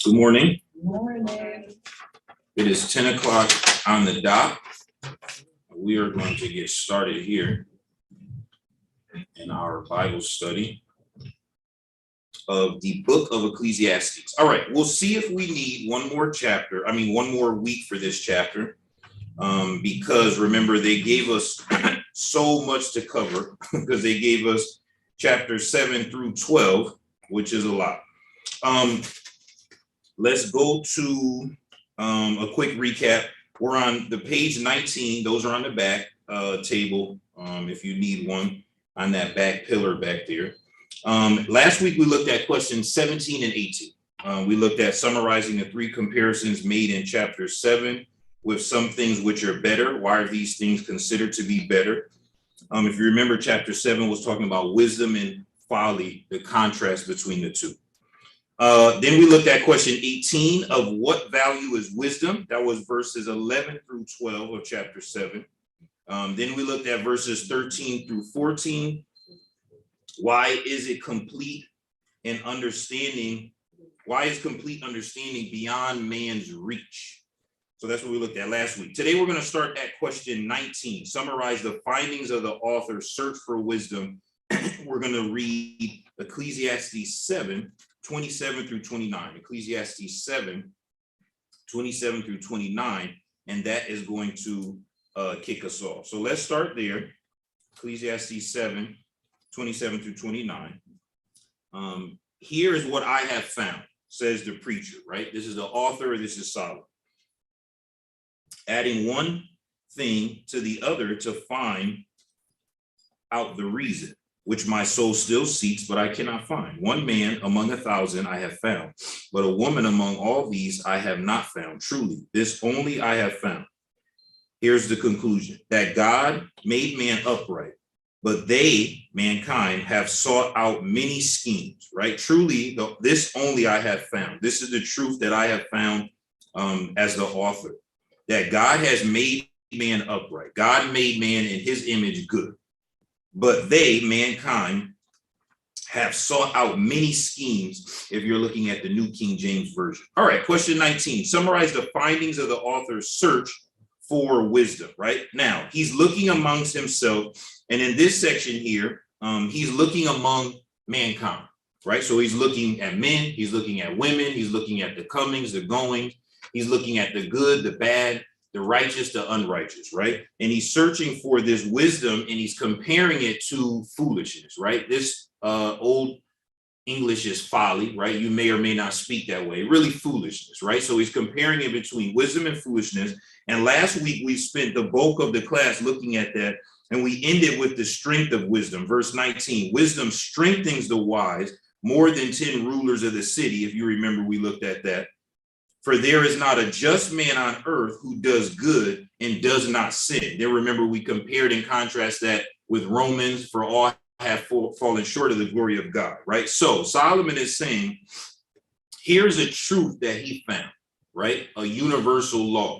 Good morning. Morning. It is 10 o'clock on the dot. We are going to get started here in our Bible study of the book of Ecclesiastes. All right, we'll see if we need one more week for this chapter, because remember, they gave us so much to cover because they gave us chapters 7 through 12, which is a lot. Let's go to a quick recap. We're on the page 19. Those are on the back table, if you need one on that back pillar back there. Last week, we looked at questions 17 and 18. We looked at summarizing the three comparisons made in chapter 7 with some things which are better. Why are these things considered to be better? If you remember, chapter 7 was talking about wisdom and folly, the contrast between the two. Then we looked at question 18 of what value is wisdom. That was verses 11 through 12 of chapter 7. Then we looked at verses 13 through 14. Why is complete understanding beyond man's reach? So that's what we looked at last week. Today we're going to start at question 19. Summarize the findings of the author's search for wisdom. We're going to read Ecclesiastes 7, 27 through 29. Ecclesiastes 7, 27 through 29. And that is going to kick us off. So let's start there. Ecclesiastes 7, 27 through 29. Here is what I have found, says the preacher, right? This is the author, this is Solomon. Adding one thing to the other to find out the reason, which my soul still seeks, but I cannot find. One man among 1,000 I have found, but a woman among all these I have not found. Truly, this only I have found. Here's the conclusion, that God made man upright, but they, mankind, have sought out many schemes, right? Truly, this only I have found. This is the truth that I have found as the author, that God has made man upright. God made man in his image good. But they, mankind, have sought out many schemes, if you're looking at the New King James Version. All right, question 19. Summarize the findings of the author's search for wisdom, right? Now, he's looking amongst himself, and in this section here, he's looking among mankind, right? So he's looking at men, he's looking at women, he's looking at the comings, the goings, he's looking at the good, the bad, the righteous, the unrighteous, right? And he's searching for this wisdom and he's comparing it to foolishness, right? This old English is folly, right? You may or may not speak that way, really foolishness, right? So he's comparing it between wisdom and foolishness. And last week we spent the bulk of the class looking at that, and we ended with the strength of wisdom. Verse 19, wisdom strengthens the wise more than 10 rulers of the city. If you remember, we looked at that. For there is not a just man on earth who does good and does not sin. Then remember, we compared and contrast that with Romans, for all have fallen short of the glory of God, right? So Solomon is saying, here's a truth that he found, right? A universal law,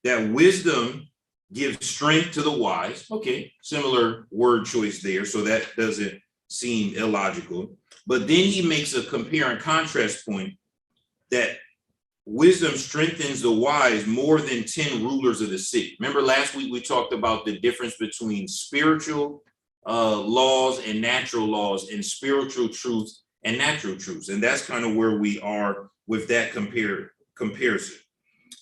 that wisdom gives strength to the wise. Okay, similar word choice there, so that doesn't seem illogical. But then he makes a compare and contrast point that wisdom strengthens the wise more than 10 rulers of the city. Remember last week we talked about the difference between spiritual laws and natural laws, and spiritual truths and natural truths. And that's kind of where we are with that comparison.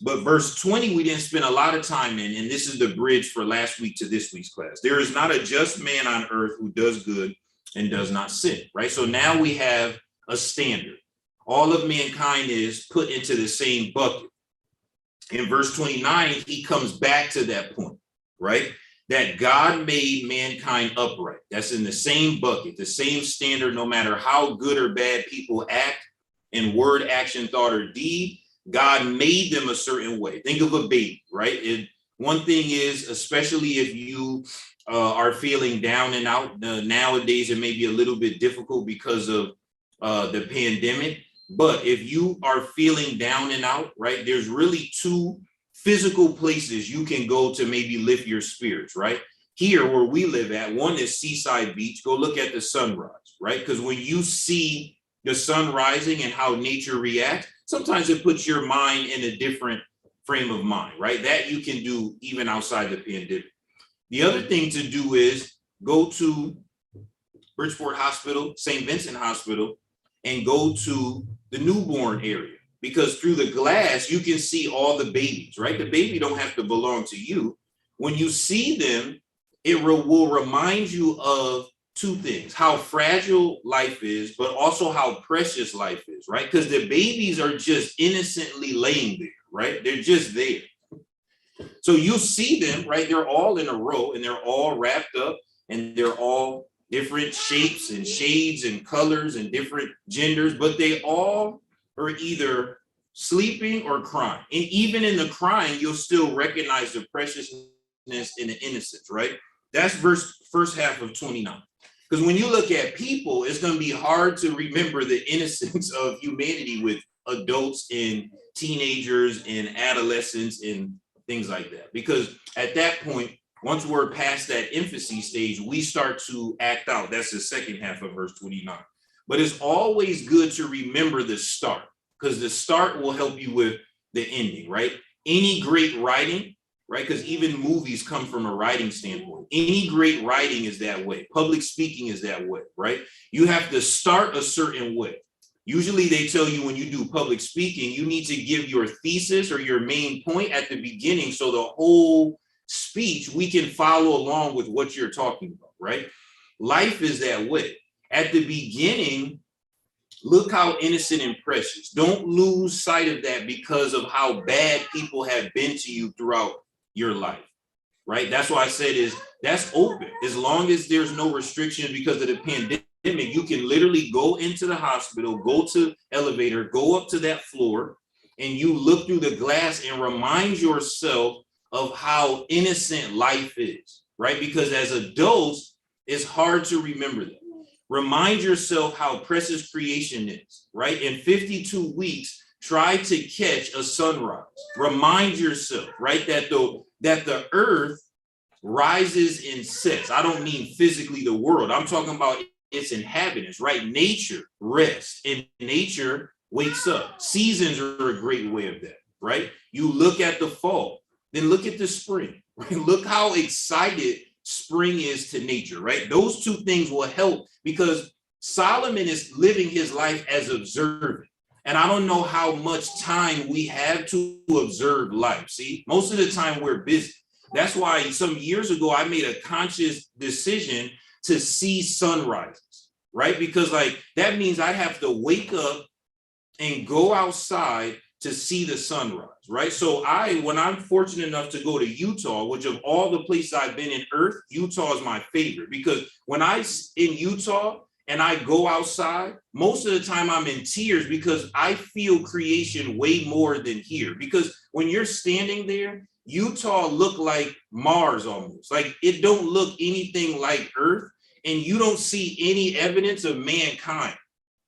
But verse 20, we didn't spend a lot of time in, and this is the bridge for last week to this week's class. There is not a just man on earth who does good and does not sin, right? So now we have a standard. All of mankind is put into the same bucket. In verse 29, he comes back to that point, right? That God made mankind upright. That's in the same bucket, the same standard, no matter how good or bad people act in word, action, thought, or deed. God made them a certain way. Think of a baby, right? One thing is, especially if you are feeling down and out, nowadays it may be a little bit difficult because of the pandemic. But if you are feeling down and out, right, there's really two physical places you can go to maybe lift your spirits, right? Here where we live at, one is Seaside Beach. Go look at the sunrise, right? Because when you see the sun rising and how nature reacts, sometimes it puts your mind in a different frame of mind, right? That you can do even outside the pandemic. The other thing to do is go to Bridgeport Hospital, St. Vincent Hospital, and go to the newborn area, because through the glass, you can see all the babies, right? The baby don't have to belong to you. When you see them, it will remind you of two things: how fragile life is, but also how precious life is, right? Because the babies are just innocently laying there, right? They're just there. So you see them, right? They're all in a row and they're all wrapped up and they're all different shapes and shades and colors and different genders, but they all are either sleeping or crying. And even in the crying, you'll still recognize the preciousness and the innocence, right? That's first half of 29. Because when you look at people, it's going to be hard to remember the innocence of humanity with adults and teenagers and adolescents and things like that. Because at that point, once we're past that infancy stage, we start to act out. That's the second half of verse 29. But it's always good to remember the start, because the start will help you with the ending, right? Any great writing, right? Because even movies come from a writing standpoint. Any great writing is that way. Public speaking is that way, right? You have to start a certain way. Usually they tell you when you do public speaking, you need to give your thesis or your main point at the beginning, so the whole speech, we can follow along with what you're talking about, right? Life is that way. At the beginning, look how innocent and precious. Don't lose sight of that because of how bad people have been to you throughout your life, right? That's why I said that's open. As long as there's no restriction because of the pandemic, you can literally go into the hospital, go to elevator, go up to that floor, and you look through the glass and remind yourself of how innocent life is, right? Because as adults, it's hard to remember that. Remind yourself how precious creation is, right? In 52 weeks, try to catch a sunrise. Remind yourself, right, that the earth rises and sets. I don't mean physically the world. I'm talking about its inhabitants, right? Nature rests and nature wakes up. Seasons are a great way of that, right? You look at the fall, then look at the spring, right? Look how excited spring is to nature, right? Those two things will help, because Solomon is living his life as observant. And I don't know how much time we have to observe life. See, most of the time we're busy. That's why some years ago, I made a conscious decision to see sunrises, right? Because like, that means I have to wake up and go outside to see the sunrise, right? So when I'm fortunate enough to go to Utah, which of all the places I've been in Earth, Utah is my favorite, because when in Utah and I go outside, most of the time I'm in tears because I feel creation way more than here. Because when you're standing there, Utah look like Mars almost. Like it don't look anything like Earth, and you don't see any evidence of mankind.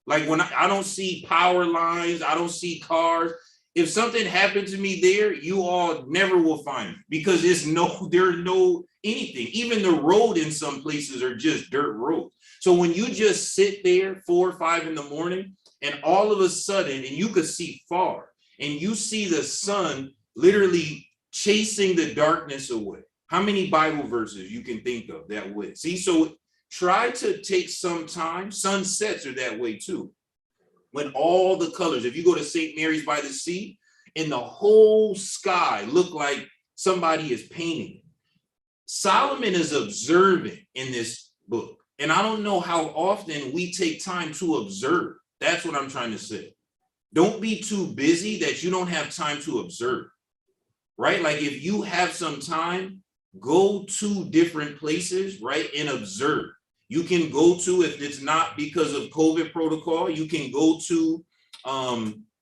Like when I don't see power lines, I don't see cars. If something happened to me there, you all never will find me, because there's no anything. Even the road in some places are just dirt roads. So when you just sit there 4 or 5 in the morning, and all of a sudden, and you could see far, and you see the sun literally chasing the darkness away. How many Bible verses you can think of that way? See, so try to take some time. Sunsets are that way too. When all the colors, if you go to St. Mary's by the Sea, and the whole sky look like somebody is painting. Solomon is observing in this book. And I don't know how often we take time to observe. That's what I'm trying to say. Don't be too busy that you don't have time to observe, right? Like if you have some time, go to different places, right? And observe. You can go to, if it's not because of COVID protocol, you can go to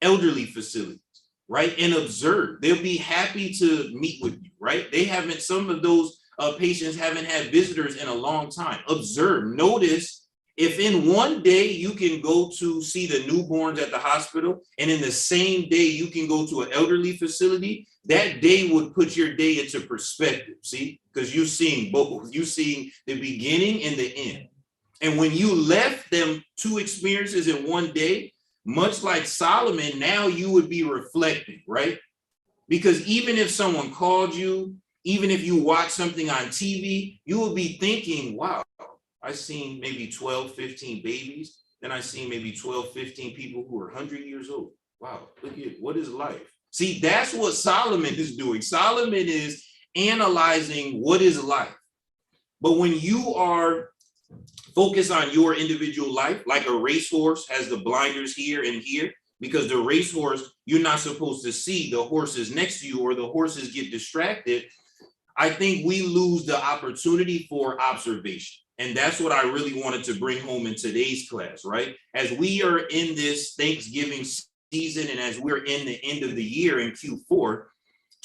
elderly facilities, right? And observe. They'll be happy to meet with you, right? Some of those patients haven't had visitors in a long time. Observe, notice if in one day you can go to see the newborns at the hospital, and in the same day you can go to an elderly facility, that day would put your day into perspective, see? Because you're seeing both. You're seeing the beginning and the end. And when you left them two experiences in one day, much like Solomon, now you would be reflecting, right? Because even if someone called you, even if you watch something on TV, you will be thinking, wow, I've seen maybe 12, 15 babies. Then I seen maybe 12, 15 people who are 100 years old. Wow, look at what is life? See, that's what Solomon is doing. Solomon is analyzing what is life. But when you are focused on your individual life, like a racehorse has the blinders here and here, because the racehorse, you're not supposed to see the horses next to you or the horses get distracted. I think we lose the opportunity for observation. And that's what I really wanted to bring home in today's class, right? As we are in this Thanksgiving season and as we're in the end of the year in Q4,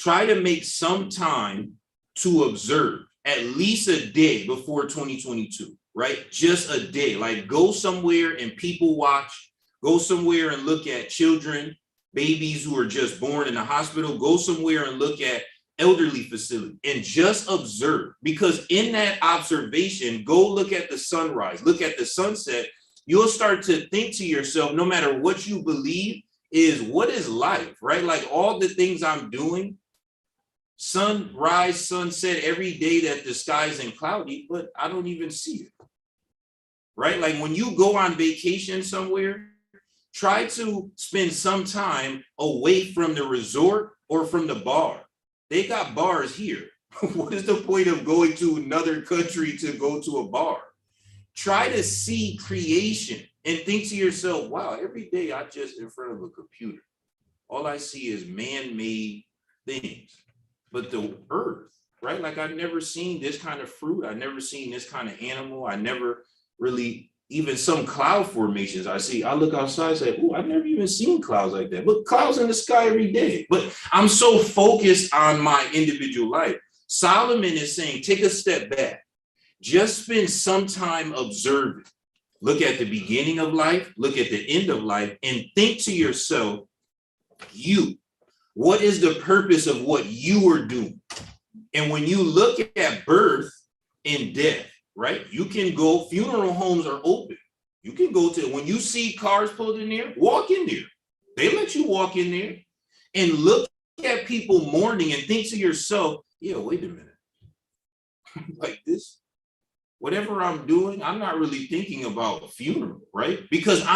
try to make some time to observe at least a day before 2022, right? Just a day, like go somewhere and people watch, go somewhere and look at children, babies who are just born in the hospital, go somewhere and look at elderly facility and just observe, because in that observation, go look at the sunrise, look at the sunset, you'll start to think to yourself, no matter what you believe, is what is life, right? Like all the things I'm doing, sunrise, sunset every day that the sky isn't cloudy, but I don't even see it, right? Like when you go on vacation somewhere, try to spend some time away from the resort or from the bar. They got bars here. What is the point of going to another country to go to a bar? Try to see creation and think to yourself, wow, every day I just in front of a computer. All I see is man-made things. But the earth, right? Like I've never seen this kind of fruit. I've never seen this kind of animal. I never really, even some cloud formations I see, I look outside and say, oh, I've never even seen clouds like that. But clouds in the sky every day. But I'm so focused on my individual life. Solomon is saying, take a step back. Just spend some time observing. Look at the beginning of life, look at the end of life, and think to yourself, what is the purpose of what you are doing? And when you look at birth and death, right? You can go, funeral homes are open. You can go to, when you see cars pulled in there, walk in there. They let you walk in there and look at people mourning and think to yourself, yeah, wait a minute. Like this, whatever I'm doing, I'm not really thinking about funeral, right? Because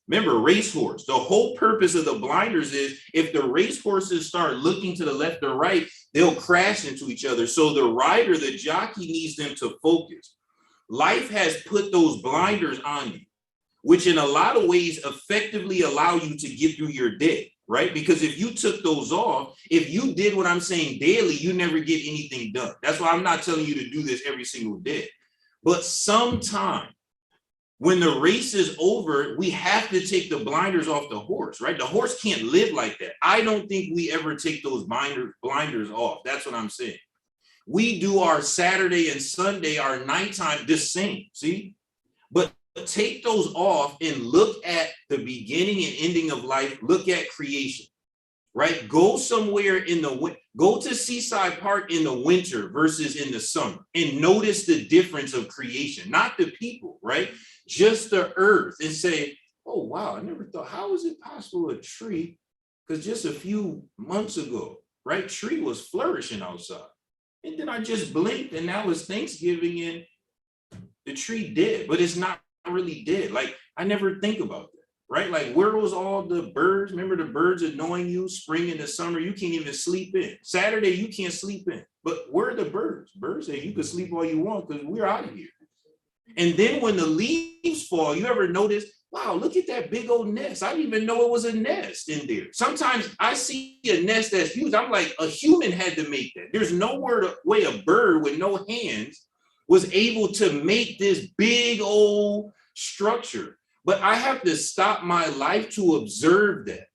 remember, racehorse, the whole purpose of the blinders is if the racehorses start looking to the left or right, they'll crash into each other. So the rider, the jockey needs them to focus. Life has put those blinders on you, which in a lot of ways effectively allow you to get through your day, right? Because if you took those off, if you did what I'm saying daily, you never get anything done. That's why I'm not telling you to do this every single day. But sometime when the race is over, we have to take the blinders off the horse, right? The horse can't live like that. I don't think we ever take those blinders off. That's what I'm saying. We do our Saturday and Sunday, our nighttime, the same, see? But take those off and look at the beginning and ending of life. Look at creation, right? Go somewhere go to Seaside Park in the winter versus in the summer and notice the difference of creation, not the people, right? Just the earth, and say, oh, wow, I never thought, how is it possible a tree? Because just a few months ago, right, tree was flourishing outside. And then I just blinked and now it's Thanksgiving and the tree dead, but it's not really dead. Like, I never think about that, right? Like, where was all the birds? Remember the birds annoying you? Spring into summer, you can't even sleep in. Saturday, you can't sleep in. But where are the birds? Birds say you can sleep all you want because we're out of here. And then when the leaves fall, you ever notice, wow, look at that big old nest. I didn't even know it was a nest in there. Sometimes I see a nest that's huge. I'm like, a human had to make that. There's no way a bird with no hands was able to make this big old structure. But I have to stop my life to observe that.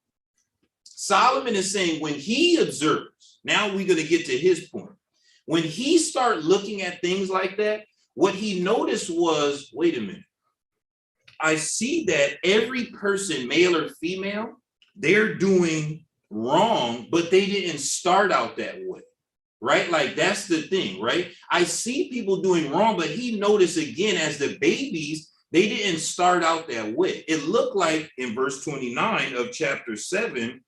Solomon is saying when he observes, now we're going to get to his point. When he started looking at things like that, what he noticed was, wait a minute, I see that every person, male or female, they're doing wrong, but they didn't start out that way. right? Like that's the thing, right? I see people doing wrong, but he noticed again as the babies, they didn't start out that way. It looked like in verse 29 of chapter 7,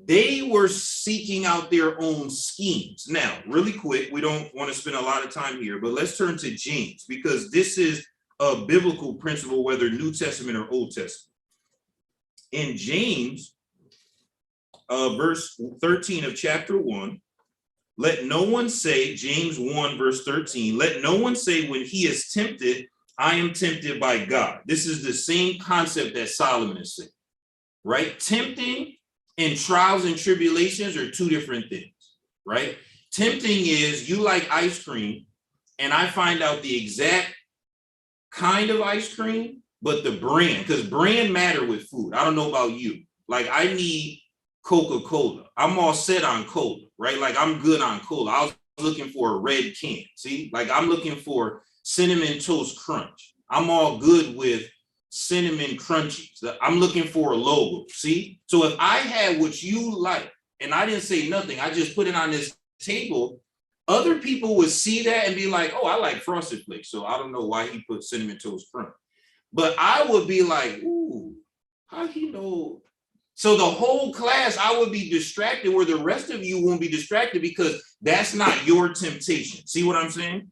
they were seeking out their own schemes. Now, really quick, we don't want to spend a lot of time here, but let's turn to James, because this is a biblical principle, whether New Testament or Old Testament. In James, verse 13 of chapter 1, let no one say, James 1, verse 13, let no one say when he is tempted, I am tempted by God. This is the same concept that Solomon is saying, right? Tempting and trials and tribulations are two different things, right? Tempting is you like ice cream, and I find out the exact kind of ice cream, but the brand, because brand matter with food. I don't know about you. Like I need Coca-Cola. I'm all set on cola, right? Like I'm good on cola. I was looking for a red can. See, like I'm looking for cinnamon toast crunch. I'm all good with cinnamon crunchies. I'm looking for a logo. See, so if I had what you like and I didn't say nothing, I just put it on this table, other people would see that and be like, oh, I like Frosted Flakes, so I don't know why he put cinnamon toast crunch. But I would be like, ooh, how he know? So the whole class, I would be distracted, where the rest of you won't be distracted because that's not your temptation. See what I'm saying?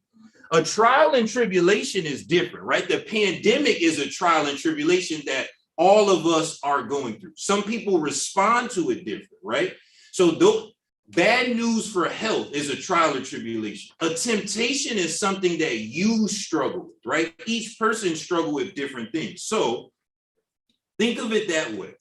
A trial and tribulation is different, right? The pandemic is a trial and tribulation that all of us are going through. Some people respond to it different, right? So bad news for health is a trial or tribulation. A temptation is something that you struggle with, right? Each person struggles with different things. So think of it that way.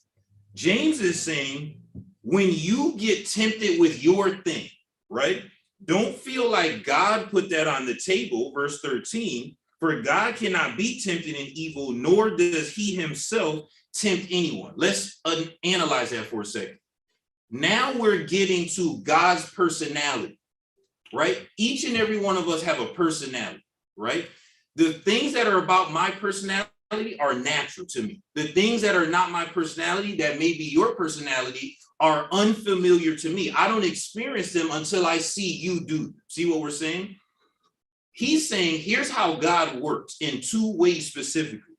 James is saying, when you get tempted with your thing, right? Don't feel like God put that on the table, verse 13, for God cannot be tempted in evil, nor does he himself tempt anyone. Let's analyze that for a second. Now we're getting to God's personality, right? Each and every one of us have a personality, right? The things that are about my personality are natural to me. The things that are not my personality, that may be your personality, are unfamiliar to me. I don't experience them until I see you do them. See what we're saying? He's saying, here's how God works in two ways specifically.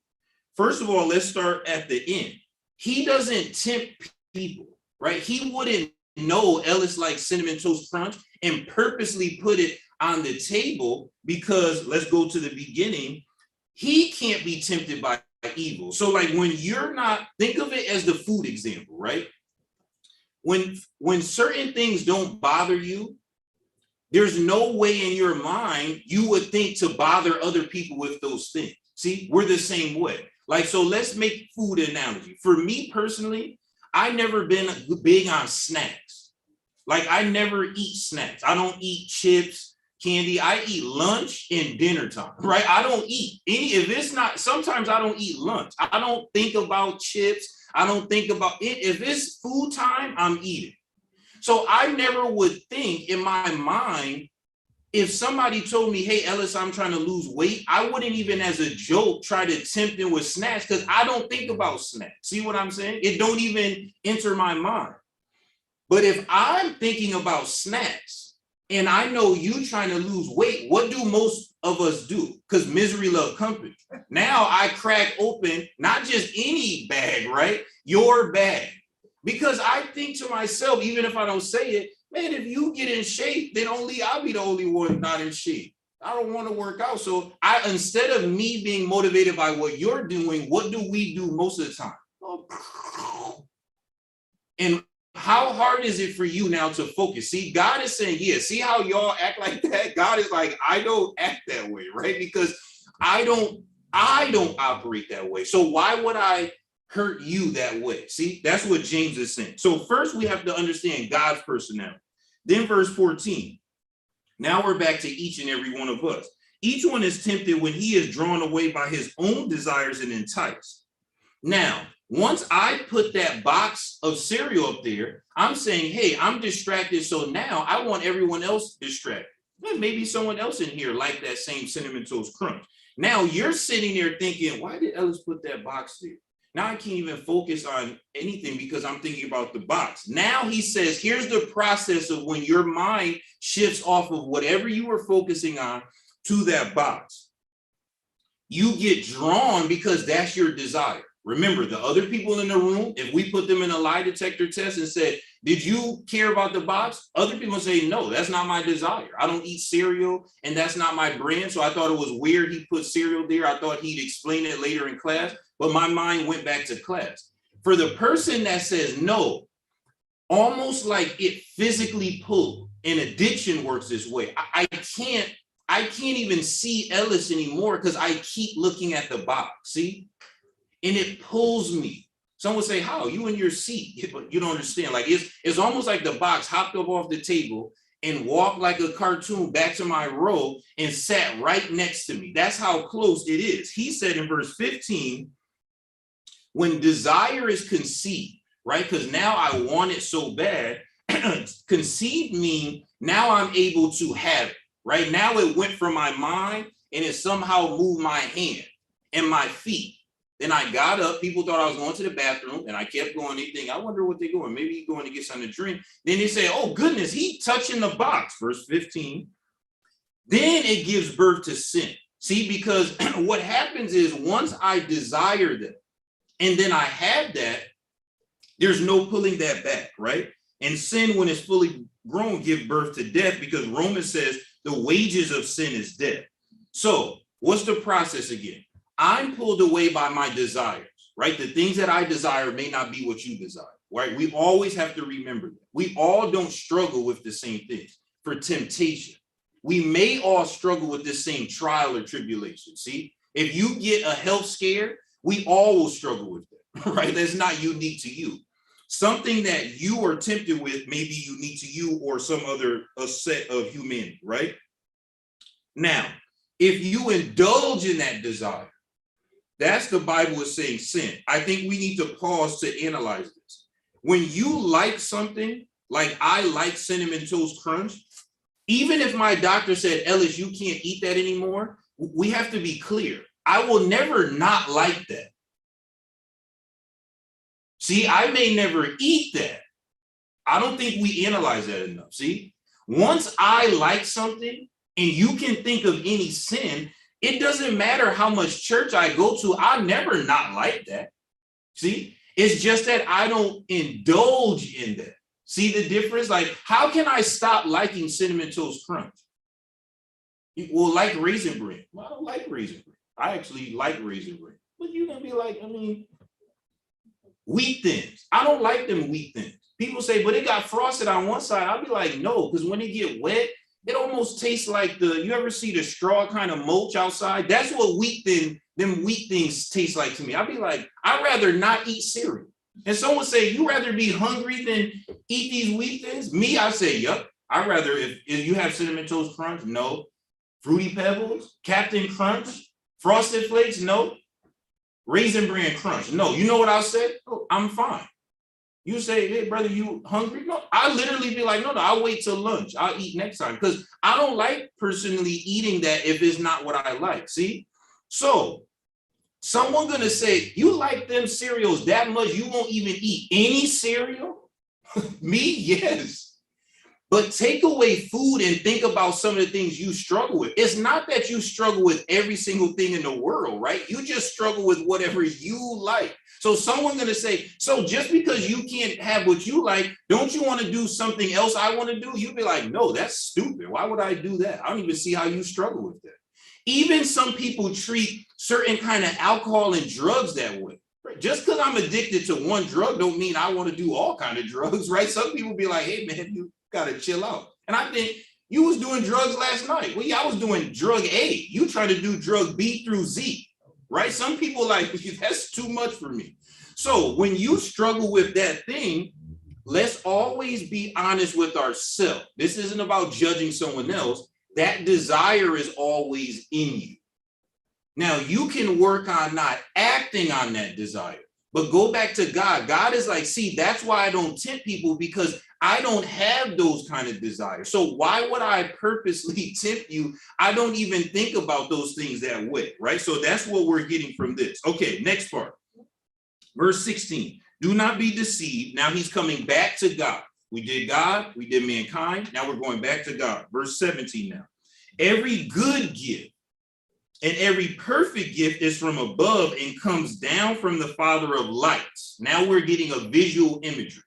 First of all, let's start at the end. He doesn't tempt people, right? He wouldn't know Ellis likes cinnamon toast crunch and purposely put it on the table because, let's go to the beginning, he can't be tempted by evil. So like when you're not, think of it as the food example, right? When certain things don't bother you, there's no way in your mind you would think to bother other people with those things. See, we're the same way. Like, so let's make food analogy. For me personally, I've never been big on snacks. Like I never eat snacks. I don't eat chips, candy. I eat lunch and dinner time, right? I don't eat any, if it's not, sometimes I don't eat lunch. I don't think about chips. I don't think about it. If it's food time, I'm eating. So I never would think in my mind, if somebody told me, hey, Ellis, I'm trying to lose weight, I wouldn't even as a joke try to tempt them with snacks because I don't think about snacks. See what I'm saying? It don't even enter my mind. But if I'm thinking about snacks and I know you trying to lose weight, what do most of us do? Because misery loves company. Now I crack open, not just any bag, right? Your bag. Because I think to myself, even if I don't say it, man, if you get in shape, then only I'll be the only one not in shape. I don't want to work out. So instead of me being motivated by what you're doing, what do we do most of the time? And how hard is it for you now to focus? See, God is saying, yeah, see how y'all act like that? God is like, I don't act that way, right? Because I don't operate that way. So why would I hurt you that way? See, that's what James is saying. So first we have to understand God's personality. Then verse 14. Now we're back to each and every one of us. Each one is tempted when he is drawn away by his own desires and enticed. Now, once I put that box of cereal up there, I'm saying, hey, I'm distracted. So now I want everyone else distracted. Well, maybe someone else in here like that same cinnamon toast crunch. Now you're sitting there thinking, why did Ellis put that box there? Now I can't even focus on anything because I'm thinking about the box. Now he says, here's the process of when your mind shifts off of whatever you were focusing on to that box. You get drawn because that's your desire. Remember, the other people in the room, if we put them in a lie detector test and said, did you care about the box? Other people say, no, that's not my desire. I don't eat cereal and that's not my brand. So I thought it was weird he put cereal there. I thought he'd explain it later in class, but my mind went back to class. For the person that says no, almost like it physically pulled, and addiction works this way. I can't even see Ellis anymore because I keep looking at the box, see? And it pulls me. Some would say, how? You in your seat, but you don't understand. Like it's almost like the box hopped up off the table and walked like a cartoon back to my row and sat right next to me. That's how close it is. He said in verse 15, when desire is conceived, right? Because now I want it so bad, conceived means now I'm able to have it, right? Now it went from my mind and it somehow moved my hand and my feet. Then I got up, people thought I was going to the bathroom and I kept going, they think, I wonder what they're going, maybe he's going to get something to drink. Then they say, oh goodness, he touching the box, verse 15. Then it gives birth to sin. See, because what happens is once I desire that, and then I have that, there's no pulling that back, right? And sin, when it's fully grown, give birth to death because Romans says the wages of sin is death. So what's the process again? I'm pulled away by my desires, right? The things that I desire may not be what you desire, right? We always have to remember that. We all don't struggle with the same things. For temptation, we may all struggle with the same trial or tribulation. See, if you get a health scare, we all will struggle with that, right? That's not unique to you. Something that you are tempted with may be unique to you or some other set of humanity, right? Now, if you indulge in that desire, that's the Bible is saying sin. I think we need to pause to analyze this. When you like something, like I like Cinnamon Toast Crunch, even if my doctor said, Ellis, you can't eat that anymore, we have to be clear. I will never not like that. See, I may never eat that. I don't think we analyze that enough. See, once I like something and you can think of any sin, it doesn't matter how much church I go to, I'll never not like that. See, it's just that I don't indulge in that. See the difference? Like, how can I stop liking Cinnamon Toast Crunch? Well, like Raisin Bran. Well, I don't like Raisin Bran. I actually like Raisin Bran. But you're going to be like, I mean, Wheat Thins. I don't like them Wheat Thins. People say, but it got frosted on one side. I'll be like, no, because when it get wet, it almost tastes like you ever see the straw kind of mulch outside? That's what them Wheat Thins taste like to me. I'll be like, I'd rather not eat cereal. And someone say, you rather be hungry than eat these Wheat Thins? Me, I say, yep. I'd rather, if you have Cinnamon Toast Crunch, no. Fruity Pebbles, Captain Crunch, Frosted Flakes, no. Raisin Bran Crunch, no. You know what I'll say? Oh, I'm fine. You say, hey, brother, you hungry? No, I literally be like, no, I'll wait till lunch. I'll eat next time because I don't like personally eating that if it's not what I like. See? So someone gonna say, you like them cereals that much, you won't even eat any cereal? Me? Yes. But take away food and think about some of the things you struggle with. It's not that you struggle with every single thing in the world, right? You just struggle with whatever you like. So someone's going to say, so just because you can't have what you like, don't you want to do something else I want to do? You'd be like, no, that's stupid. Why would I do that? I don't even see how you struggle with that. Even some people treat certain kind of alcohol and drugs that way. Right? Just because I'm addicted to one drug don't mean I want to do all kind of drugs, right? Some people be like, hey, man, you got to chill out. And I think you was doing drugs last night. Well, yeah, I was doing drug A. You trying to do drug B through Z. Right? Some people like, that's too much for me. So when you struggle with that thing, let's always be honest with ourselves. This isn't about judging someone else. That desire is always in you. Now you can work on not acting on that desire, but go back to God. God is like, see, that's why I don't tempt people because I don't have those kind of desires. So why would I purposely tempt you? I don't even think about those things that way, right? So that's what we're getting from this. Okay, next part. Verse 16, do not be deceived. Now he's coming back to God. We did God, we did mankind. Now we're going back to God. Verse 17 now. Every good gift and every perfect gift is from above and comes down from the Father of lights. Now we're getting a visual imagery.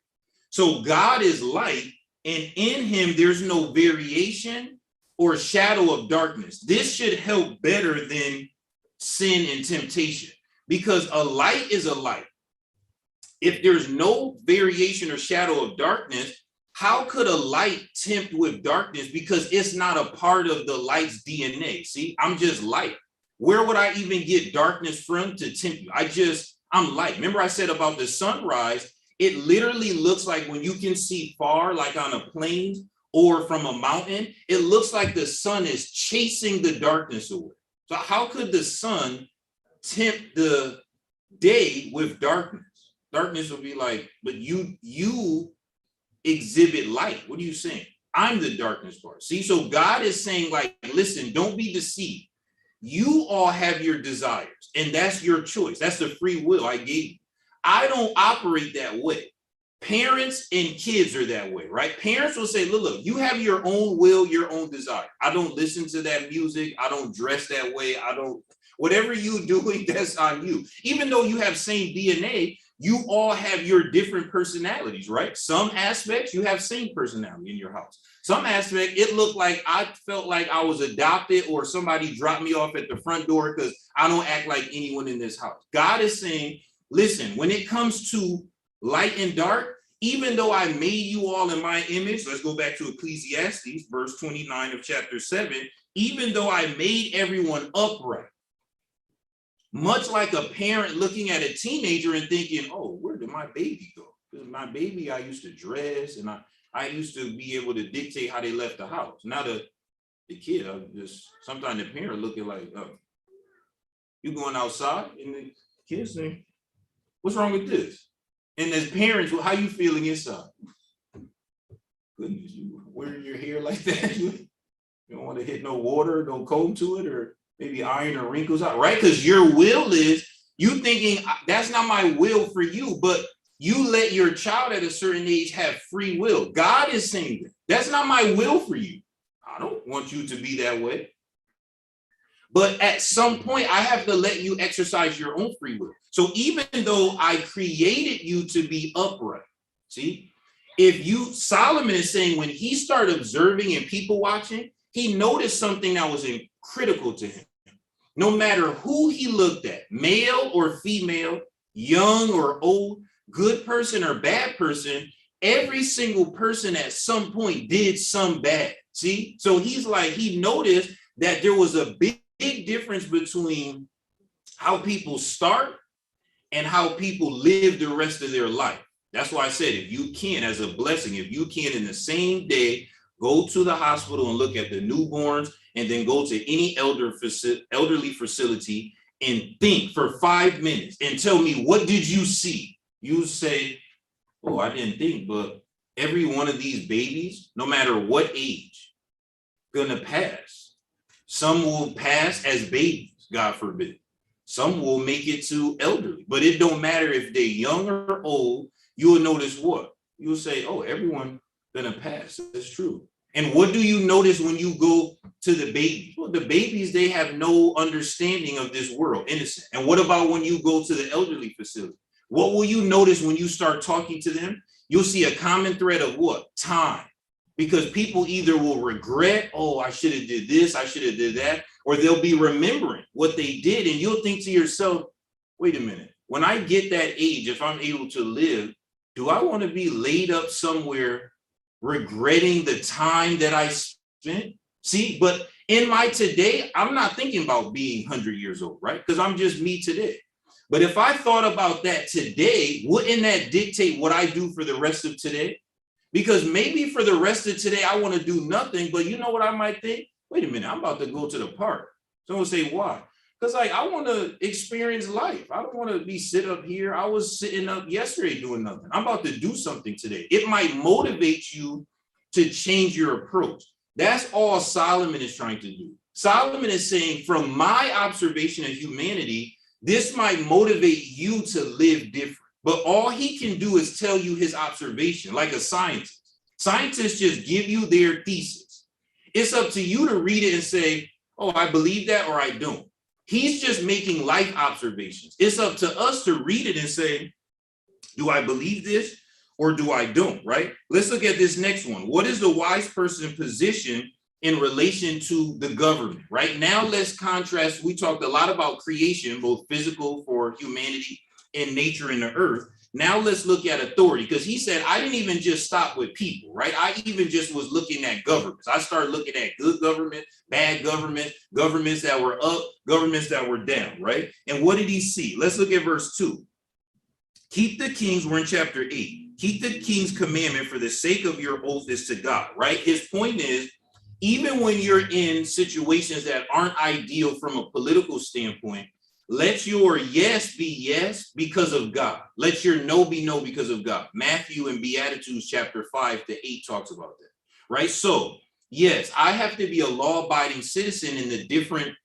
So God is light, and in him there's no variation or shadow of darkness. This should help better than sin and temptation, because a light is a light. If there's no variation or shadow of darkness, how could a light tempt with darkness? Because it's not a part of the light's DNA. See, I'm just light. Where would I even get darkness from to tempt you? I'm light. Remember I said about the sunrise, it literally looks like when you can see far, like on a plane or from a mountain, it looks like the sun is chasing the darkness away. So how could the sun tempt the day with darkness? Darkness will be like, but you exhibit light. What are you saying? I'm the darkness part. See, so God is saying, like, listen, don't be deceived. You all have your desires, and that's your choice. That's the free will I gave you. I don't operate that way. Parents and kids are that way, right? Parents will say, look, you have your own will, your own desire. I don't listen to that music. I don't dress that way. Whatever you doing, that's on you. Even though you have same DNA, you all have your different personalities, right? Some aspects, you have same personality in your house. Some aspect, it looked like I felt like I was adopted or somebody dropped me off at the front door because I don't act like anyone in this house. God is saying, listen, when it comes to light and dark, even though I made you all in my image, let's go back to Ecclesiastes, verse 29 of chapter 7, even though I made everyone upright, much like a parent looking at a teenager and thinking, oh, where did my baby go? Because my baby, I used to dress and I used to be able to dictate how they left the house. Now the kid, sometimes the parent looking like, oh, you going outside? And the kids saying, what's wrong with this? And as parents, how you feeling inside? Goodness, you wearing your hair like that? You don't want to hit no water, no comb to it, or maybe iron or wrinkles out, right? Because your will is, you thinking that's not my will for you, but you let your child at a certain age have free will. God is saying that's not my will for you. I don't want you to be that way. But at some point, I have to let you exercise your own free will. So even though I created you to be upright, see, Solomon is saying when he started observing and people watching, he noticed something that was critical to him. No matter who he looked at, male or female, young or old, good person or bad person, every single person at some point did some bad. See, so he's like, he noticed that there was a big difference between how people start and how people live the rest of their life. That's why I said, if you can, as a blessing, if you can in the same day, go to the hospital and look at the newborns, and then go to any elderly facility and think for 5 minutes and tell me, what did you see? You say, oh, I didn't think, but every one of these babies, no matter what age, gonna pass. Some will pass as babies, God forbid. Some will make it to elderly, but it don't matter if they're young or old. You will notice what? You'll say, oh, everyone gonna pass. That's true. And what do you notice when you go to the babies? Well, the babies, they have no understanding of this world, innocent. And what about when you go to the elderly facility? What will you notice when you start talking to them? You'll see a common thread of what? Time. Because people either will regret, oh, I should have did this, I should have did that, or they'll be remembering what they did. And you'll think to yourself, wait a minute, when I get that age, if I'm able to live, do I want to be laid up somewhere regretting the time that I spent? See, but in my today, I'm not thinking about being 100 years old, right? Because I'm just me today. But if I thought about that today, wouldn't that dictate what I do for the rest of today? Because maybe for the rest of today, I want to do nothing, but you know what I might think? Wait a minute, I'm about to go to the park. Someone say, why? Because like, I want to experience life. I don't want to be sit up here. I was sitting up yesterday doing nothing. I'm about to do something today. It might motivate you to change your approach. That's all Solomon is trying to do. Solomon is saying, from my observation of humanity, This might motivate you to live different. But all he can do is tell you his observation, like a scientist. Scientists just give you their thesis. It's up to you to read it and say, oh, I believe that or I don't. He's just making life observations. It's up to us to read it and say, do I believe this or do I don't, right? Let's look at this next one. What is the wise person position in relation to the government? Right now, let's contrast. We talked a lot about creation, both physical for humanity and nature and the earth. Now let's look at authority, because he said, I didn't even just stop with people, right? I even just was looking at governments. I started looking at good government, bad government, governments that were up, governments that were down, right? And what did he see? Let's look at verse 2. Keep the kings, we're in chapter 8. Keep the king's commandment for the sake of your oath is to God, right? His point is, even when you're in situations that aren't ideal from a political standpoint, let your yes be yes because of God. Let your no be no because of God. Matthew and Beatitudes chapter 5-8 talks about that, right? So, yes, I have to be a law-abiding citizen in the different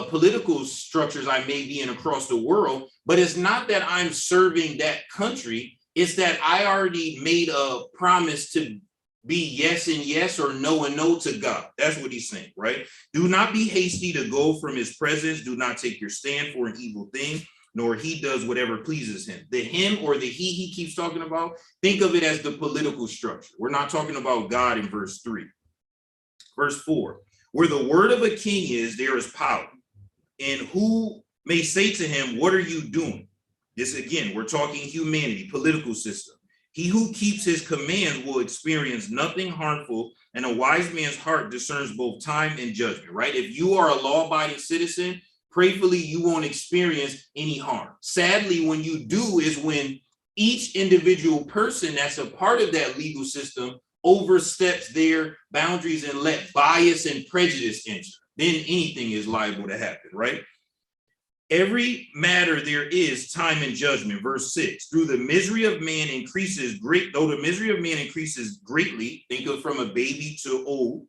political structures I may be in across the world, but it's not that I'm serving that country. It's that I already made a promise to be yes and yes or no and no to God. That's what he's saying, right? Do not be hasty to go from his presence. Do not take your stand for an evil thing, nor he does whatever pleases him. The him or the he keeps talking about, think of it as the political structure. We're not talking about God in verse 3. Verse 4, where the word of a king is, there is power. And who may say to him, what are you doing? This again, we're talking humanity, political system. He who keeps his commands will experience nothing harmful, and a wise man's heart discerns both time and judgment, right? If you are a law-abiding citizen, prayerfully, you won't experience any harm. Sadly, when you do is when each individual person that's a part of that legal system oversteps their boundaries and let bias and prejudice enter. Then anything is liable to happen, right? Every matter there is time and judgment. Verse 6, through the misery of man increases great, though the misery of man increases greatly, think of from a baby to old.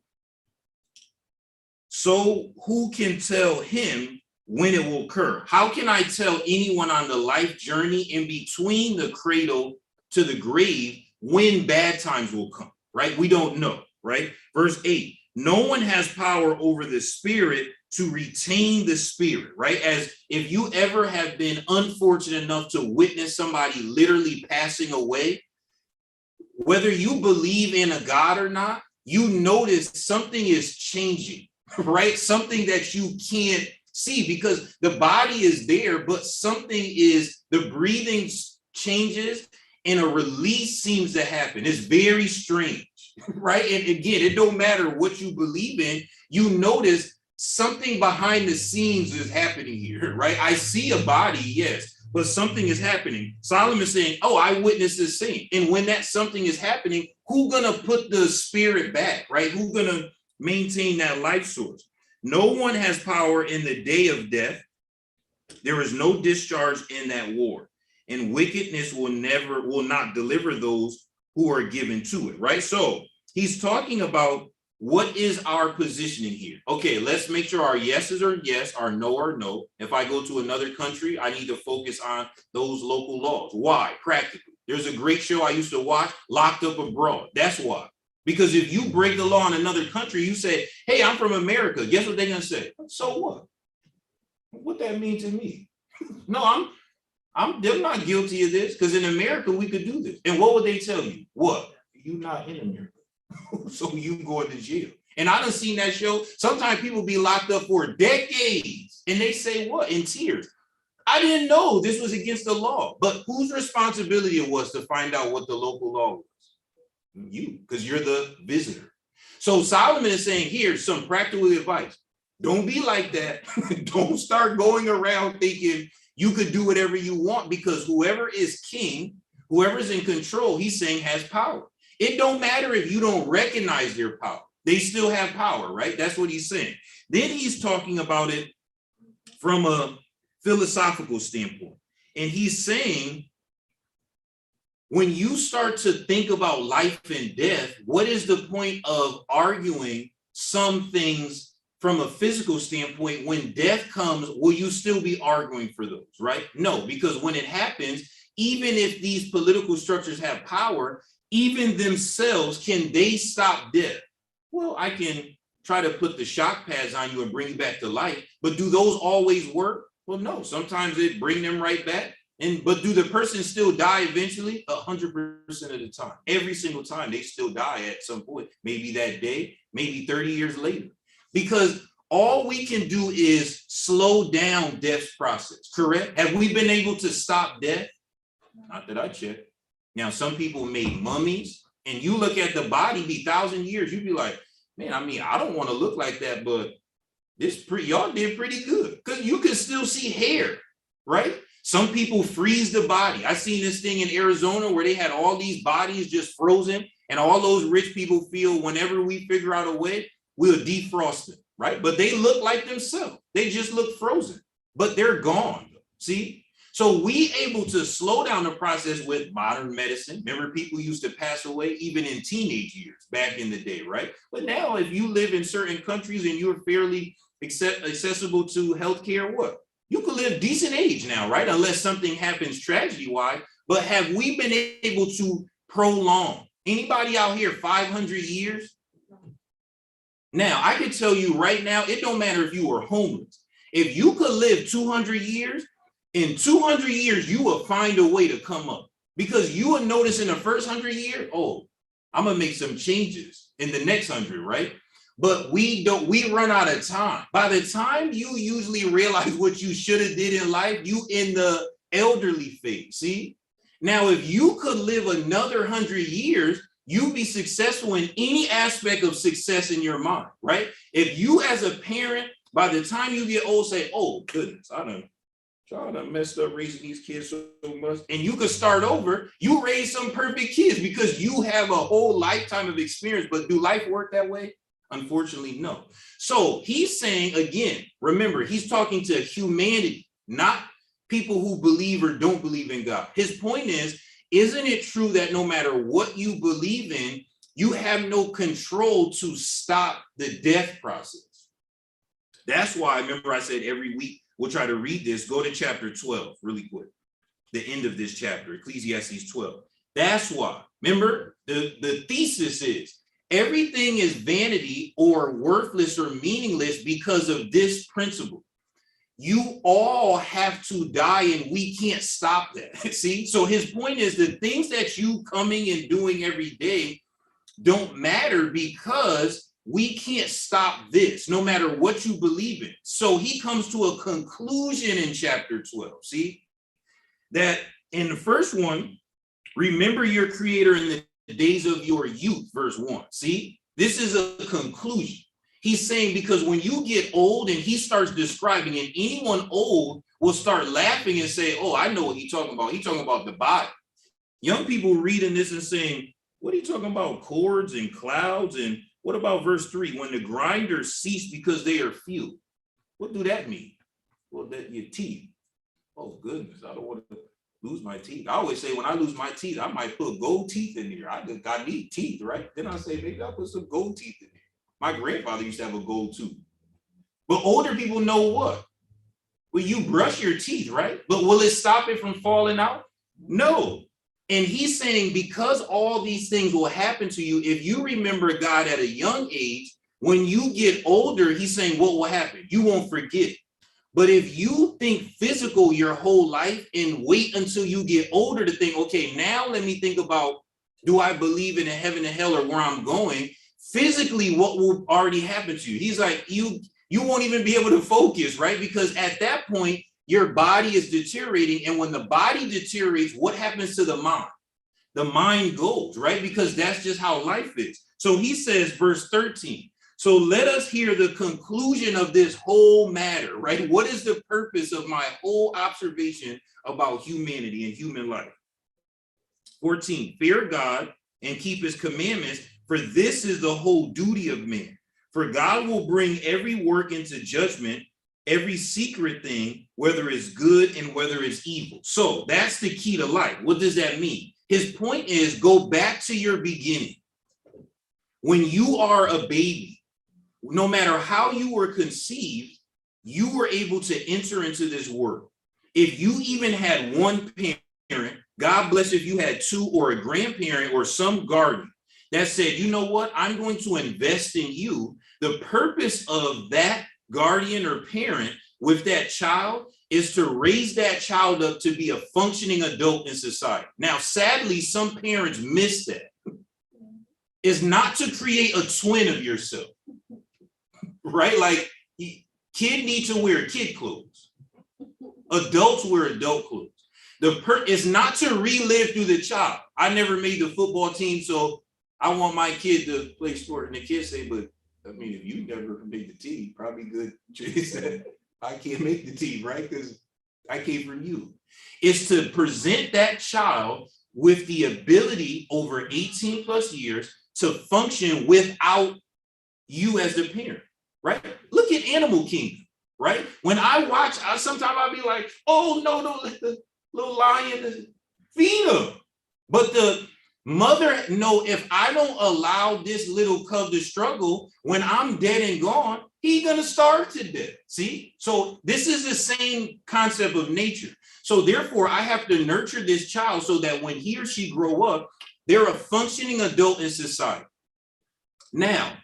So who can tell him when it will occur? How can I tell anyone on the life journey in between the cradle to the grave when bad times will come, right? We don't know, right? Verse 8, no one has power over the spirit to retain the spirit, right? As if you ever have been unfortunate enough to witness somebody literally passing away, whether you believe in a God or not, you notice something is changing, right? Something that you can't see because the body is there, but something is, the breathing changes and a release seems to happen. It's very strange, right? And again, it don't matter what you believe in, you notice something behind the scenes is happening here, right? I see a body, yes, but something is happening. Solomon's saying, oh, I witnessed this thing. And when that something is happening, who's gonna put the spirit back, right? Who's gonna maintain that life source? No one has power in the day of death. There is no discharge in that war. And wickedness will not deliver those who are given to it, right? So he's talking about what is our positioning here? Okay, let's make sure our yeses are yes, our no are no. If I go to another country, I need to focus on those local laws. Why? Practically. There's a great show I used to watch, Locked Up Abroad. That's why. Because if you break the law in another country, you say, hey, I'm from America. Guess what they're gonna say? So what? What that mean to me? No, they're not guilty of this because in America we could do this. And what would they tell you? What? You're not in America. So you go to jail. And I done seen that show. Sometimes people be locked up for decades and they say what? In tears. I didn't know this was against the law. But whose responsibility it was to find out what the local law was? You, because you're the visitor. So Solomon is saying here's some practical advice. Don't be like that. Don't start going around thinking you could do whatever you want because whoever is king, whoever's in control, he's saying has power. It don't matter if you don't recognize their power. They still have power, right? That's what he's saying. Then he's talking about it from a philosophical standpoint. And he's saying, when you start to think about life and death, what is the point of arguing some things from a physical standpoint, when death comes, will you still be arguing for those, right? No, because when it happens, even if these political structures have power, even themselves, can they stop death? Well, I can try to put the shock pads on you and bring you back to life, but do those always work? Well, no, sometimes it bring them right back. But do the person still die eventually? 100% of the time. Every single time they still die at some point, maybe that day, maybe 30 years later. Because all we can do is slow down death's process, correct? Have we been able to stop death? Not that I check. Now, some people made mummies, and you look at the body be 1,000 years, you'd be like, man, I mean, I don't want to look like that, but y'all did pretty good, because you can still see hair, right? Some people freeze the body. I seen this thing in Arizona where they had all these bodies just frozen, and all those rich people feel whenever we figure out a way, we'll defrost them, right? But they look like themselves. They just look frozen, but they're gone. See? So we able to slow down the process with modern medicine. Remember, people used to pass away even in teenage years back in the day, right? But now if you live in certain countries and you're fairly accessible to healthcare, what? You could live decent age now, right? Unless something happens tragedy-wise. But have we been able to prolong? Anybody out here 500 years? Now, I can tell you right now, it don't matter if you were homeless. If you could live 200 years, in 200 years, you will find a way to come up. Because you will notice in the first 100 years, oh, I'm going to make some changes in the next 100, right? But we run out of time. By the time you usually realize what you should have did in life, you in the elderly phase, see? Now, if you could live another 100 years, you'd be successful in any aspect of success in your mind, right? If you as a parent, by the time you get old, say, oh, goodness, y'all done messed up raising these kids so much, and you could start over, you raise some perfect kids because you have a whole lifetime of experience. But do life work that way? Unfortunately, no. So he's saying, again, remember, he's talking to humanity, not people who believe or don't believe in God. His point is, isn't it true that no matter what you believe in, you have no control to stop the death process? That's why, remember I said every week, we'll try to read this. Go to chapter 12 really quick. The end of this chapter, Ecclesiastes 12. That's why. Remember, the thesis is everything is vanity or worthless or meaningless because of this principle. You all have to die and we can't stop that. See? So his point is the things that you coming and doing every day don't matter because we can't stop this, no matter what you believe in. So he comes to a conclusion in chapter 12, see? That in the first one, remember your creator in the days of your youth, verse 1, see? This is a conclusion. He's saying because when you get old and he starts describing, and anyone old will start laughing and say, oh, I know what he's talking about. He's talking about the body. Young people reading this and saying, what are you talking about? Chords and clouds? And what about verse 3? When the grinders cease because they are few. What do that mean? Well, that your teeth. Oh, goodness, I don't want to lose my teeth. I always say when I lose my teeth, I might put gold teeth in there. I need teeth, right? Then I say, maybe I'll put some gold teeth in there. My grandfather used to have a gold tooth. But older people know what? Well, you brush your teeth, right? But will it stop it from falling out? No. And he's saying because all these things will happen to you, if you remember God at a young age, when you get older, he's saying what will happen? You won't forget. But if you think physical your whole life and wait until you get older to think, okay, now let me think about, do I believe in a heaven and hell or where I'm going? Physically, what will already happen to you? He's like, you won't even be able to focus, right? Because at that point, your body is deteriorating. And when the body deteriorates, what happens to the mind? The mind goes, right? Because that's just how life is. So he says, verse 13, so let us hear the conclusion of this whole matter, right? What is the purpose of my whole observation about humanity and human life? 14, fear God and keep his commandments, for this is the whole duty of man. For God will bring every work into judgment, every secret thing, whether it's good and whether it's evil. So that's the key to life. What does that mean? His point is go back to your beginning. When you are a baby, No matter how you were conceived, you were able to enter into this world. If you even had one parent, God bless if you had two, or a grandparent or some guardian that said, you know what, I'm going to invest in you. The purpose of that guardian or parent with that child is to raise that child up to be a functioning adult in society. Now, sadly, some parents miss that. Is not to create a twin of yourself, right? Like, kid need to wear kid clothes. Adults wear adult clothes. Is not to relive through the child. I never made the football team, so I want my kid to play sport. And the kids say, but I mean, if you never made the team, probably good choice that I can't make the team, right? Because I came from you. It's to present that child with the ability over 18 plus years to function without you as the parent, right? Look at Animal Kingdom, right? When I watch, sometimes I'll be like, oh, no, don't let the little lion feed him. But the mother know, if I don't allow this little cub to struggle, when I'm dead and gone, he's gonna starve to death. See? So this is the same concept of nature. So therefore, I have to nurture this child so that when he or she grow up, they're a functioning adult in society. Now,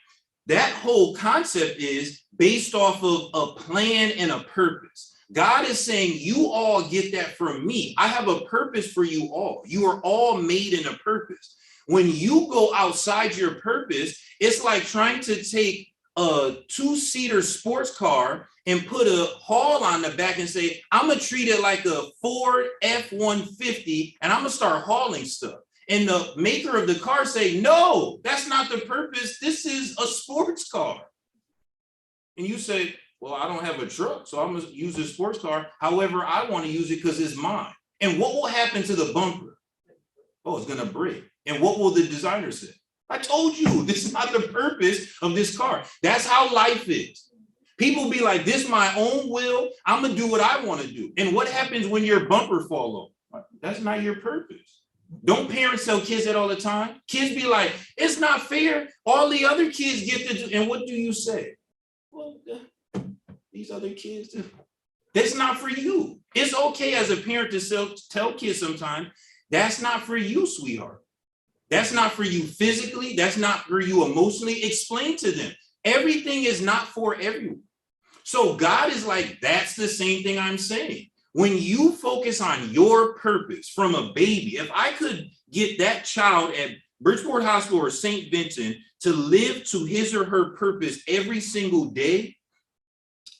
that whole concept is based off of a plan and a purpose. God is saying, you all get that from me. I have a purpose for you all. You are all made in a purpose. When you go outside your purpose, it's like trying to take a two-seater sports car and put a hull on the back and say, I'm going to treat it like a Ford F-150 and I'm going to start hauling stuff. And the maker of the car say, no, that's not the purpose. This is a sports car. And you say, well, I don't have a truck, so I'm going to use a sports car. However, I want to use it because it's mine. And what will happen to the bumper? Oh, it's going to break. And what will the designer say? I told you, this is not the purpose of this car. That's how life is. People be like, this is my own will. I'm going to do what I want to do. And what happens when your bumper fall off? That's not your purpose. Don't parents tell kids that all the time? Kids be like, it's not fair. All the other kids get to do. And what do you say? Well, these other kids, that's not for you. It's okay as a parent to tell kids sometimes, that's not for you, sweetheart. That's not for you physically. That's not for you emotionally. Explain to them. Everything is not for everyone. So God is like, that's the same thing I'm saying. When you focus on your purpose from a baby, if I could get that child at Bridgeport Hospital or St. Vincent to live to his or her purpose every single day,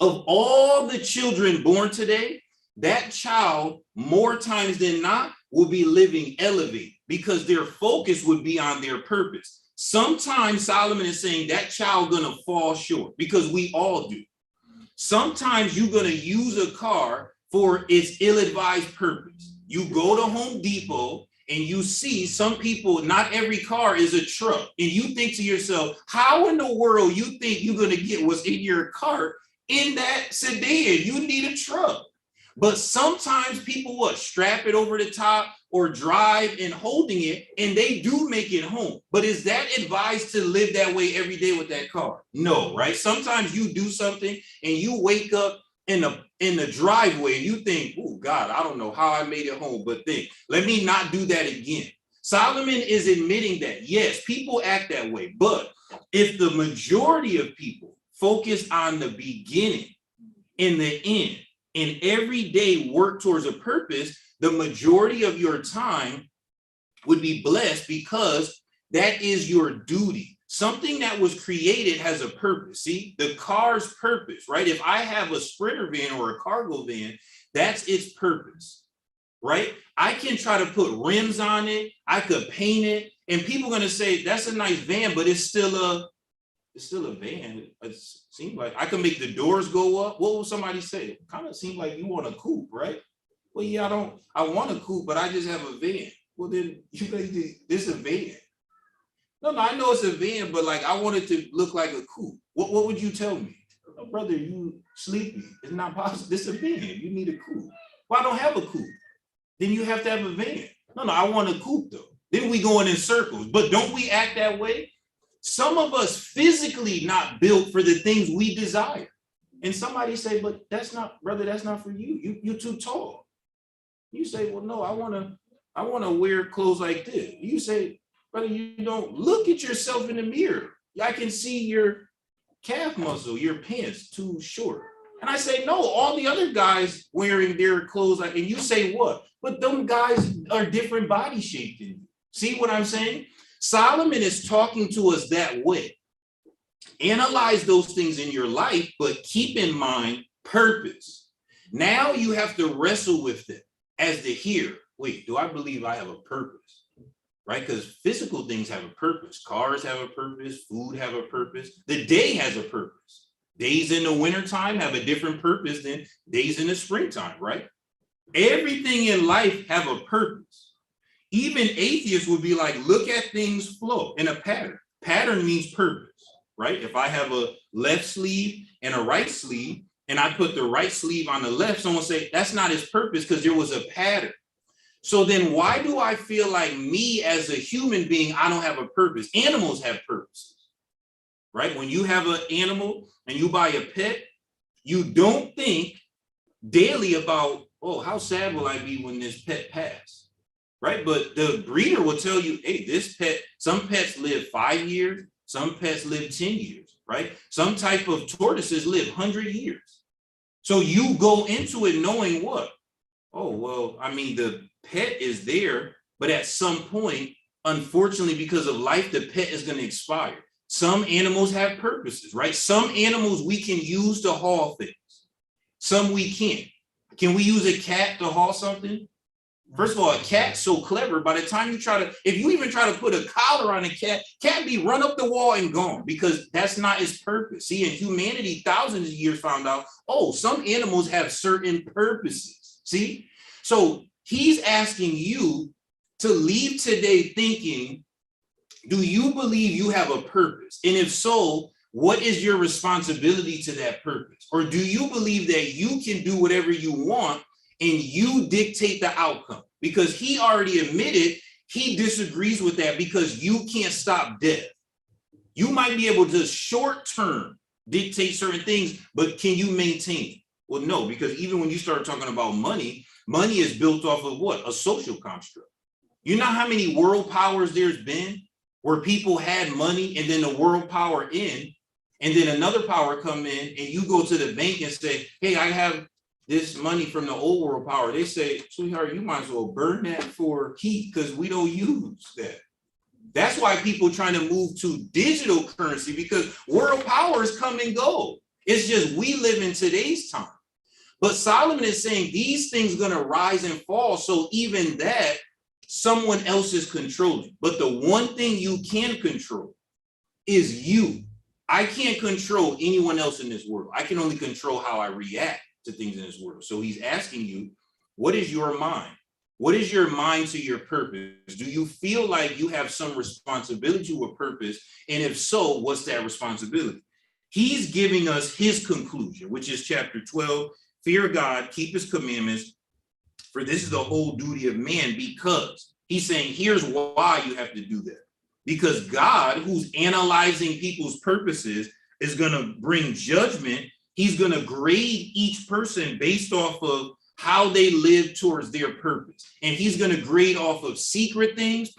of all the children born today, that child more times than not will be living elevated because their focus would be on their purpose. Sometimes Solomon is saying that child gonna fall short because we all do. Sometimes you're gonna use a car for its ill-advised purpose. You go to Home Depot and you see some people, not every car is a truck. And you think to yourself, how in the world you think you're gonna get what's in your cart in that sedan? You need a truck. But sometimes people strap it over the top or drive and holding it, and they do make it home. But is that advised to live that way every day with that car? No, right? Sometimes you do something and you wake up in the driveway and you think, oh God, I don't know how I made it home, but think, let me not do that again. Solomon is admitting that, yes, people act that way, but if the majority of people focus on the beginning and the end, and every day work towards a purpose, the majority of your time would be blessed because that is your duty. Something that was created has a purpose. See, the car's purpose, right? If I have a Sprinter van or a cargo van, that's its purpose, right? I can try to put rims on it. I could paint it. And people are going to say, that's a nice van, but it's still a van. It seems like I can make the doors go up. What will somebody say? It kind of seems like you want a coupe, right? Well, yeah, I want a coupe, but I just have a van. Well, then you make this a van. No, I know it's a van, but like I want it to look like a coupe. What would you tell me? Oh, brother, you sleepy. It's not possible. This is a van. You need a coupe. Well, I don't have a coupe. Then you have to have a van. No, I want a coupe though. Then we going in circles. But don't we act that way? Some of us physically not built for the things we desire. And somebody say, but that's not, brother, that's not for you. You're too tall. You say, well, no, I want to wear clothes like this. You say, brother, you don't look at yourself in the mirror. I can see your calf muscle, your pants too short. And I say, no, all the other guys wearing their clothes, and you say what? But them guys are different body shape than you. See what I'm saying? Solomon is talking to us that way. Analyze those things in your life, but keep in mind purpose. Now you have to wrestle with it as the hearer. Wait, do I believe I have a purpose? Right? Because physical things have a purpose. Cars have a purpose. Food have a purpose. The day has a purpose. Days in the wintertime have a different purpose than days in the springtime, right? Everything in life have a purpose. Even atheists would be like, look at things flow in a pattern. Pattern means purpose. Right? If I have a left sleeve and a right sleeve, and I put the right sleeve on the left, someone say that's not his purpose because there was a pattern. So then why do I feel like me as a human being, I don't have a purpose? Animals have purposes, right? When you have an animal and you buy a pet, you don't think daily about, oh, how sad will I be when this pet passed, right? But the breeder will tell you, hey, this pet, some pets live 5 years, some pets live 10 years, right? Some type of tortoises live 100 years. So you go into it knowing what? Oh, well, I mean, the pet is there, but at some point, unfortunately, because of life, the pet is going to expire. Some animals have purposes, right? Some animals we can use to haul things. Some we can't. Can we use a cat to haul something? First of all, a cat's so clever. By the time you if you even try to put a collar on a cat be run up the wall and gone because that's not its purpose. See, in humanity, thousands of years found out, oh, some animals have certain purposes. See, so he's asking you to leave today thinking, do you believe you have a purpose? And if so, what is your responsibility to that purpose? Or do you believe that you can do whatever you want and you dictate the outcome? Because he already admitted he disagrees with that because you can't stop death. You might be able to short term dictate certain things, but can you maintain it? Well, no, because even when you start talking about money, money is built off of what? A social construct. You know how many world powers there's been where people had money and then the world power in, and then another power come in and you go to the bank and say, hey, I have this money from the old world power. They say, sweetheart, you might as well burn that for heat because we don't use that. That's why people trying to move to digital currency because world powers come and go. It's just we live in today's time. But Solomon is saying these things going to rise and fall. So even that, someone else is controlling. But the one thing you can control is you. I can't control anyone else in this world. I can only control how I react to things in this world. So he's asking you, what is your mind? What is your mind to your purpose? Do you feel like you have some responsibility or purpose? And if so, what's that responsibility? He's giving us his conclusion, which is chapter 12, fear God, keep his commandments, for this is the whole duty of man, because he's saying, here's why you have to do that. Because God, who's analyzing people's purposes, is going to bring judgment. He's going to grade each person based off of how they live towards their purpose. And he's going to grade off of secret things,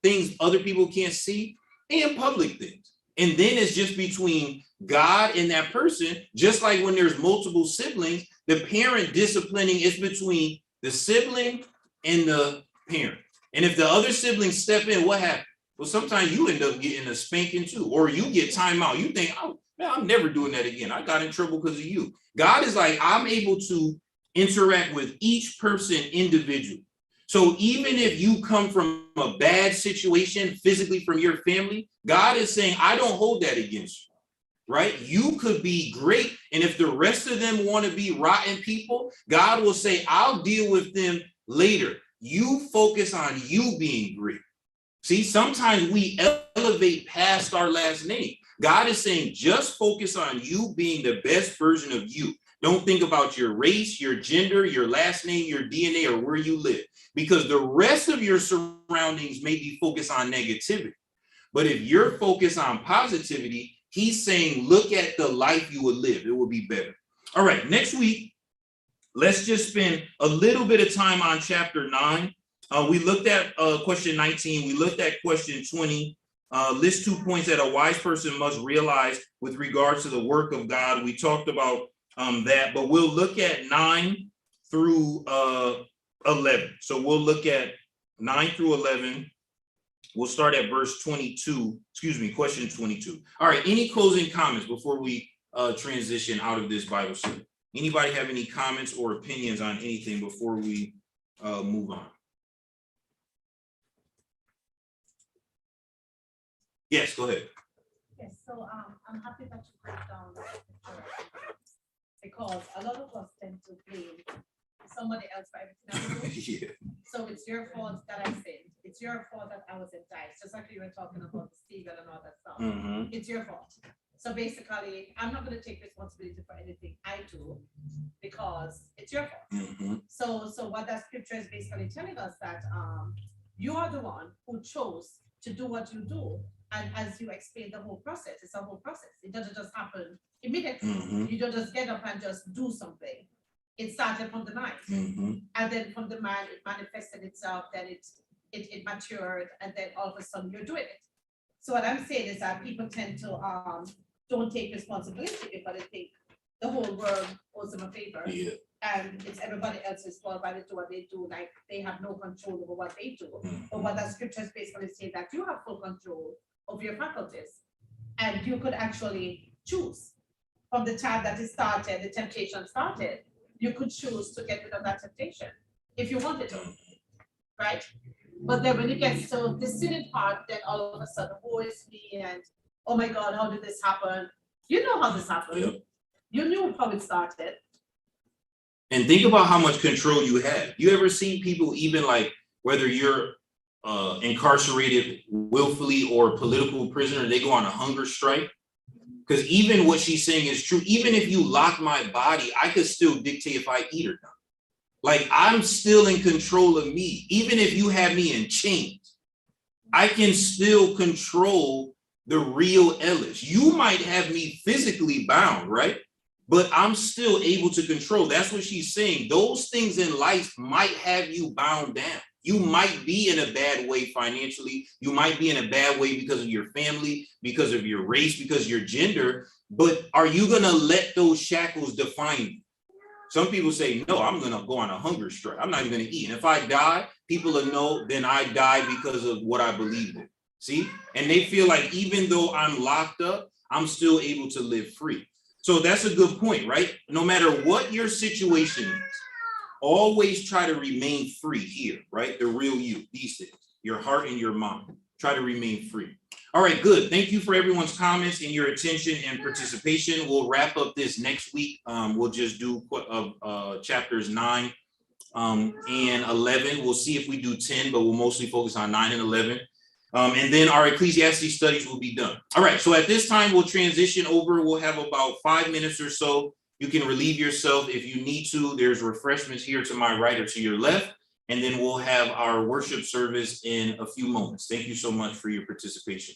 things other people can't see, and public things. And then it's just between God and that person, just like when there's multiple siblings, the parent disciplining is between the sibling and the parent. And if the other siblings step in, what happens? Well, sometimes you end up getting a spanking too, or you get time out. You think, oh, man, I'm never doing that again. I got in trouble because of you. God is like, I'm able to interact with each person individually. So even if you come from a bad situation physically from your family, God is saying, I don't hold that against you, right? You could be great. And if the rest of them want to be rotten people, God will say, I'll deal with them later. You focus on you being great. See, sometimes we elevate past our last name. God is saying, just focus on you being the best version of you. Don't think about your race, your gender, your last name, your DNA, or where you live, because the rest of your surroundings may be focused on negativity. But if you're focused on positivity, he's saying, look at the life you would live. It will be better. All right, next week, let's just spend a little bit of time on chapter 9. We looked at question 19. We looked at question 20. List 2 points that a wise person must realize with regards to the work of God. We talked about that, but we'll look at 9 through 11. So we'll look at 9 through 11. We'll start at verse 22, question 22. All right, any closing comments before we transition out of this Bible study? Anybody have any comments or opinions on anything before we move on? Yes, go ahead. Yes, so I'm happy that you break down the scripture because a lot of us tend to blame somebody else for everything I do. Yeah. So it's your fault that I sinned. It's your fault that I was enticed. Just like you were talking about the Stephen and all that stuff. Mm-hmm. It's your fault. So basically, I'm not going to take responsibility for anything I do because it's your fault. Mm-hmm. So what that scripture is basically telling us that you are the one who chose to do what you do. And as you explain the whole process, it's a whole process. It doesn't just happen immediately. Mm-hmm. You don't just get up and just do something. It started from the mind. Mm-hmm. And then from the mind, it manifested itself, then it matured, and then all of a sudden you're doing it. So what I'm saying is that people tend to don't take responsibility because they think the whole world owes them a favor. Yeah. And it's everybody else's fault by they do what they do, like they have no control over what they do. Mm-hmm. But what that scripture is basically saying that you have full control of your faculties, and you could actually choose from the time that it started, the temptation started. You could choose to get rid of that temptation if you wanted to, right? But then when you get to the sinning part, then all of a sudden, woe is me, and oh my God, how did this happen? You know how this happened. Yep. You knew how it started. And think about how much control you have. You ever seen people, even like whether you're incarcerated willfully or political prisoner, they go on a hunger strike? Because even what she's saying is true. Even if you lock my body, I could still dictate if I eat or not. Like, I'm still in control of me. Even if you have me in chains, I can still control the real Ellis. You might have me physically bound, right? But I'm still able to control. That's what she's saying. Those things in life might have you bound down. You might be in a bad way financially. You might be in a bad way because of your family, because of your race, because of your gender. But are you going to let those shackles define you? Some people say, no, I'm going to go on a hunger strike. I'm not even going to eat. And if I die, people will know then I die because of what I believe in. See? And they feel like even though I'm locked up, I'm still able to live free. So that's a good point, right? No matter what your situation is, always try to remain free here, right? The real you, these things, your heart and your mind. Try to remain free. All right, good. Thank you for everyone's comments and your attention and participation. We'll wrap up this next week. We'll just do chapters 9 and 11. We'll see if we do 10, but we'll mostly focus on 9 and 11. And then our Ecclesiastes studies will be done. All right, so at this time, we'll transition over. We'll have about 5 minutes or so. You can relieve yourself if you need to. There's refreshments here to my right or to your left. And then we'll have our worship service in a few moments. Thank you so much for your participation.